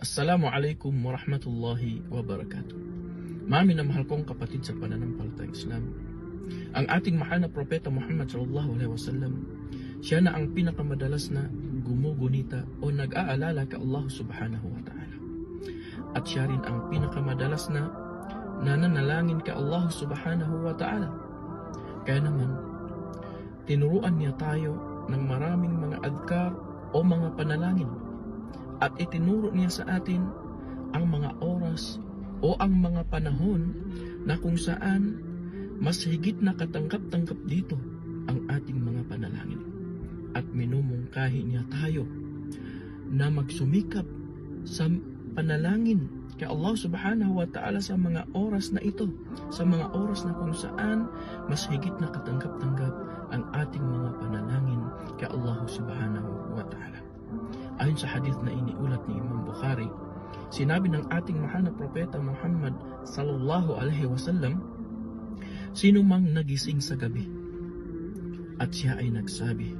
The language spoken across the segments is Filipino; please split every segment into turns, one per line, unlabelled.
Assalamualaikum warahmatullahi wabarakatuh. Mami na mahal kong kapatid sa pananampalatayang Islam, ang ating mahal na propeta Muhammad sallallahu alaihi wasallam, siya na ang pinakamadalas na gumugunita o nag-aalala kay Allah subhanahu wa ta'ala. At siya rin ang pinakamadalas na nananalangin kay Allah subhanahu wa ta'ala. Kaya naman, tinuruan niya tayo ng maraming mga adkar o mga panalangin. At itinuro niya sa atin ang mga oras o ang mga panahon na kung saan mas higit na katanggap-tanggap dito ang ating mga panalangin. At minumungkahi niya tayo na magsumikap sa panalangin kay Allah subhanahu wa ta'ala sa mga oras na ito, sa mga oras na kung saan mas higit na katanggap-tanggap ang ating mga panalangin kay Allah subhanahu wa ta'ala. Ayon sa hadith na iniulat ni Imam Bukhari, sinabi ng ating mahal na propeta Muhammad sallallahu alaihi wasallam, sino mang nagising sa gabi at siya ay nagsabi,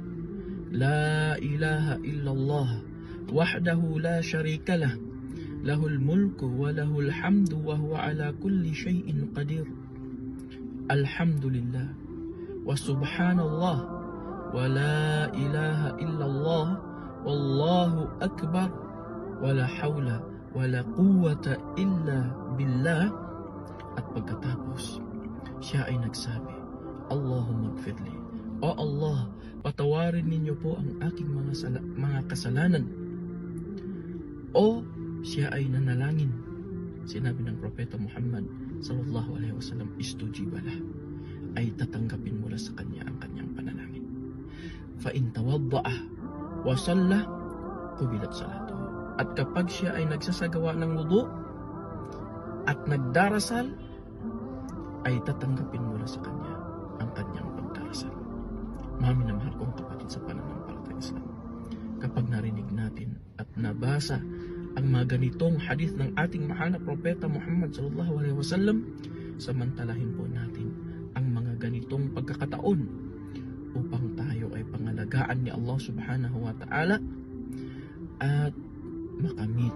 La ilaha illallah wahdahu la sharika lah, lahul mulku wa lahul hamdu wa huwa ala kulli shay'in qadir, alhamdulillah wa subhanallah wa la ilaha illallah wallahu akbar wala hawla wala quwwata illa billah. At pagkatapos siya ay nagsabi, Allahumma gfirli, O Allah, patawarin ninyo po ang aking mga kasalanan. O siya ay nanalangin, sinabi ng propeta Muhammad sallallahu alaihi wasallam, istujibala, ay tatanggapin mula sa kanya ang kanyang panalangin. Fa in tawadda'a wa salla qubilat salatuhu. At kapag siya ay nagsasagawa ng wudu at nagdarasal, ay tatanggapin mula sa kanya ang kanyang pagdarasal. Mami na mahal kong kapatid sa pananampalatayang Islam, kapag narinig natin at nabasa ang mga ganitong hadith ng ating mahal na propeta Muhammad sallallahu alaihi wasallam, samantalahin po natin ang mga ganitong pagkakataon upang tayo ay pangalagaan ni Allah subhanahu wa ta'ala at makamit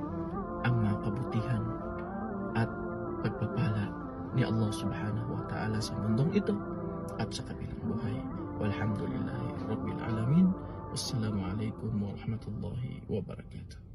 ang mga kabutihan at pagpapala ni Allah subhanahu wa ta'ala sa mundong ito at sa kabilang buhay. Walhamdulillahi rabbil alamin. Wassalamu alaikum warahmatullahi wabarakatuh.